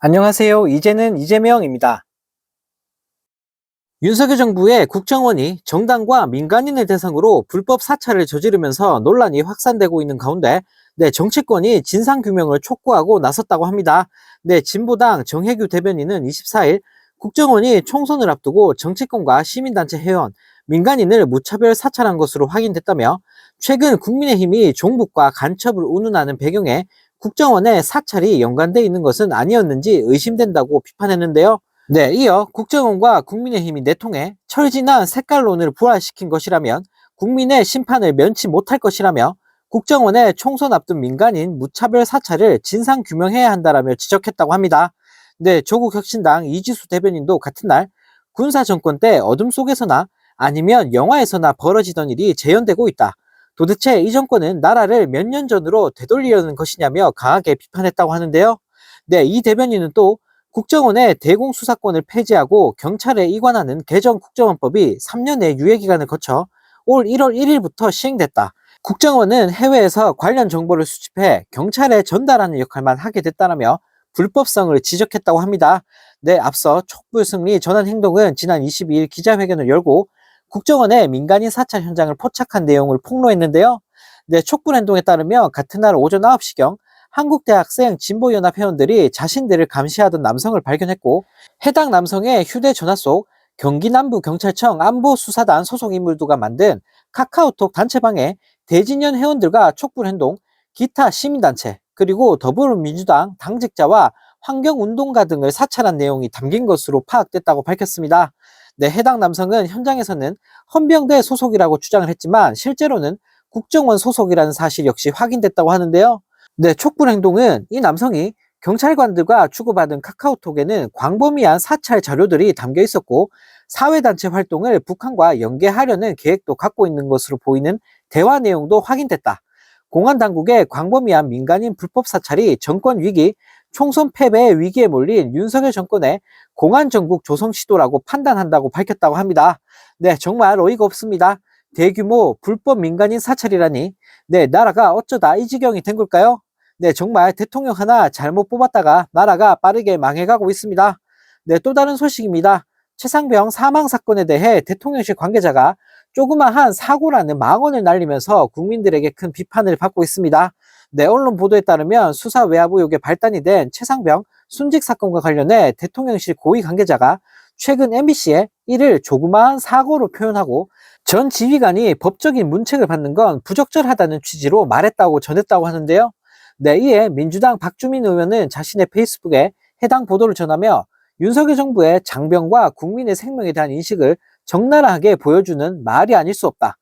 안녕하세요. 이제는 이재명입니다. 윤석열 정부의 국정원이 정당과 민간인을 대상으로 불법 사찰을 저지르면서 논란이 확산되고 있는 가운데 정치권이 진상규명을 촉구하고 나섰다고 합니다. 진보당 정혜규 대변인은 24일 국정원이 총선을 앞두고 정치권과 시민단체 회원, 민간인을 무차별 사찰한 것으로 확인됐다며 최근 국민의힘이 종북과 간첩을 운운하는 배경에 국정원의 사찰이 연관돼 있는 것은 아니었는지 의심된다고 비판했는데요. 이어 국정원과 국민의힘이 내통해 철진한 색깔론을 부활시킨 것이라면 국민의 심판을 면치 못할 것이라며 국정원의 총선 앞둔 민간인 무차별 사찰을 진상규명해야 한다라며 지적했다고 합니다. 조국 혁신당 이지수 대변인도 같은 날 군사 정권 때 어둠 속에서나 아니면 영화에서나 벌어지던 일이 재현되고 있다. 도대체 이 정권은 나라를 몇 년 전으로 되돌리려는 것이냐며 강하게 비판했다고 하는데요. 이 대변인은 또 국정원의 대공수사권을 폐지하고 경찰에 이관하는 개정 국정원법이 3년의 유예기간을 거쳐 올 1월 1일부터 시행됐다. 국정원은 해외에서 관련 정보를 수집해 경찰에 전달하는 역할만 하게 됐다라며 불법성을 지적했다고 합니다. 앞서 촛불승리 전환 행동은 지난 22일 기자회견을 열고 국정원의 민간인 사찰 현장을 포착한 내용을 폭로했는데요. 촛불 행동에 따르면 같은 날 오전 9시경 한국대학생 진보연합 회원들이 자신들을 감시하던 남성을 발견했고 해당 남성의 휴대전화 속 경기남부경찰청 안보수사단 소속 인물들과 만든 카카오톡 단체방에 대진연 회원들과 촛불행동, 기타 시민단체, 그리고 더불어민주당 당직자와 환경운동가 등을 사찰한 내용이 담긴 것으로 파악됐다고 밝혔습니다. 해당 남성은 현장에서는 헌병대 소속이라고 주장을 했지만 실제로는 국정원 소속이라는 사실 역시 확인됐다고 하는데요. 촉불 행동은 이 남성이 경찰관들과 주고받은 카카오톡에는 광범위한 사찰 자료들이 담겨 있었고 사회단체 활동을 북한과 연계하려는 계획도 갖고 있는 것으로 보이는 대화 내용도 확인됐다. 공안 당국의 광범위한 민간인 불법 사찰이 정권 위기, 총선 패배의 위기에 몰린 윤석열 정권의 공안 정국 조성 시도라고 판단한다고 밝혔다고 합니다. 정말 어이가 없습니다. 대규모 불법 민간인 사찰이라니 나라가 어쩌다 이 지경이 된 걸까요? 정말 대통령 하나 잘못 뽑았다가 나라가 빠르게 망해가고 있습니다. 또 다른 소식입니다. 최상병 사망 사건에 대해 대통령실 관계자가 조그마한 사고라는 망언을 날리면서 국민들에게 큰 비판을 받고 있습니다. 언론 보도에 따르면 수사 외압 의혹에 발단이 된 최상병 순직 사건과 관련해 대통령실 고위 관계자가 최근 MBC에 이를 조그마한 사고로 표현하고 전 지휘관이 법적인 문책을 받는 건 부적절하다는 취지로 말했다고 전했다고 하는데요. 이에 민주당 박주민 의원은 자신의 페이스북에 해당 보도를 전하며 윤석열 정부의 장병과 국민의 생명에 대한 인식을 적나라하게 보여주는 말이 아닐 수 없다.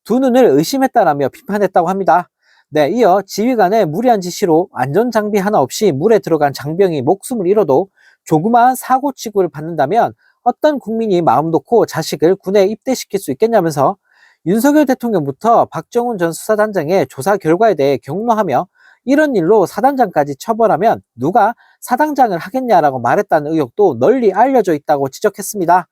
두 눈을 의심했다라며 비판했다고 합니다. 이어 지휘관의 무리한 지시로 안전장비 하나 없이 물에 들어간 장병이 목숨을 잃어도 조그마한 사고치고를 받는다면 어떤 국민이 마음 놓고 자식을 군에 입대시킬 수 있겠냐면서 윤석열 대통령부터 박정훈 전 수사단장의 조사 결과에 대해 격노하며 이런 일로 사단장까지 처벌하면 누가 사단장을 하겠냐라고 말했다는 의혹도 널리 알려져 있다고 지적했습니다.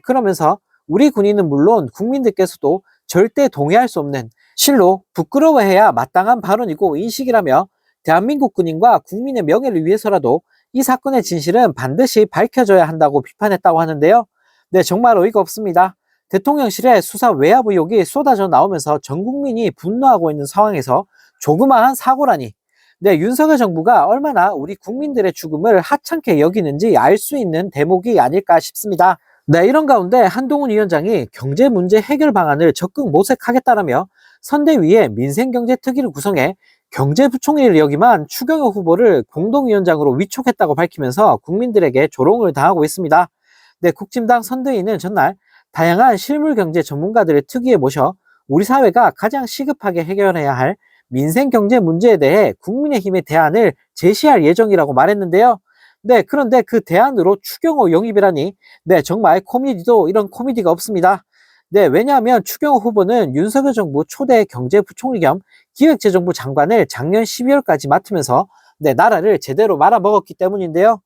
그러면서 우리 군인은 물론 국민들께서도 절대 동의할 수 없는 실로 부끄러워해야 마땅한 발언이고 인식이라며 대한민국 군인과 국민의 명예를 위해서라도 이 사건의 진실은 반드시 밝혀져야 한다고 비판했다고 하는데요. 정말 어이가 없습니다. 대통령실의 수사 외압 의혹이 쏟아져 나오면서 전 국민이 분노하고 있는 상황에서 조그마한 사고라니. 윤석열 정부가 얼마나 우리 국민들의 죽음을 하찮게 여기는지 알 수 있는 대목이 아닐까 싶습니다. 이런 가운데 한동훈 위원장이 경제 문제 해결 방안을 적극 모색하겠다라며 선대위에 민생경제특위를 구성해 경제부총리를 역임한 추경호 후보를 공동위원장으로 위촉했다고 밝히면서 국민들에게 조롱을 당하고 있습니다. 국진당 선대위는 전날 다양한 실물경제 전문가들을 특위에 모셔 우리 사회가 가장 시급하게 해결해야 할 민생경제 문제에 대해 국민의힘의 대안을 제시할 예정이라고 말했는데요. 그런데 그 대안으로 추경호 영입이라니 정말 코미디도 이런 코미디가 없습니다. 왜냐하면 추경호 후보는 윤석열 정부 초대 경제부총리 겸 기획재정부 장관을 작년 12월까지 맡으면서 나라를 제대로 말아먹었기 때문인데요.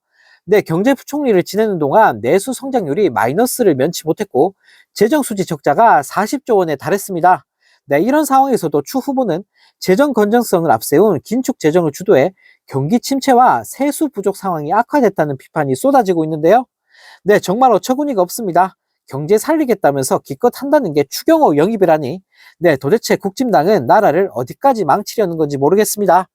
경제부총리를 지내는 동안 내수 성장률이 마이너스를 면치 못했고 재정수지 적자가 40조 원에 달했습니다. 이런 상황에서도 추 후보는 재정 건전성을 앞세운 긴축 재정을 주도해 경기 침체와 세수 부족 상황이 악화됐다는 비판이 쏟아지고 있는데요. 네, 정말 어처구니가 없습니다. 경제 살리겠다면서 기껏 한다는 게 추경호 영입이라니. 네, 도대체 국진당은 나라를 어디까지 망치려는 건지 모르겠습니다.